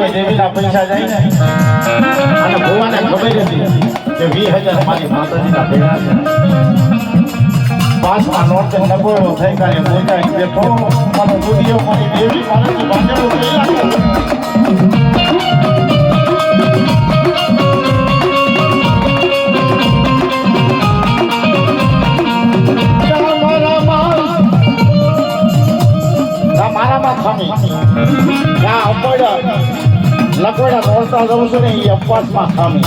કોઈ દેવીના પૈસા જાય ને અને ભુવાને ખબર હતી કે 20,000 મારી માતાજીના ભેગા છે. પાછમાં નોટ નગોળો થઈ કાલે મોટા બેઠો મારો દુનિયો મારી દેવી મારાથી બાંધેલો પેલા મારામાં ખામી ત્યાં અપડા લકડા નોરતા જવું છે ને એ અપવાસમાં ખામી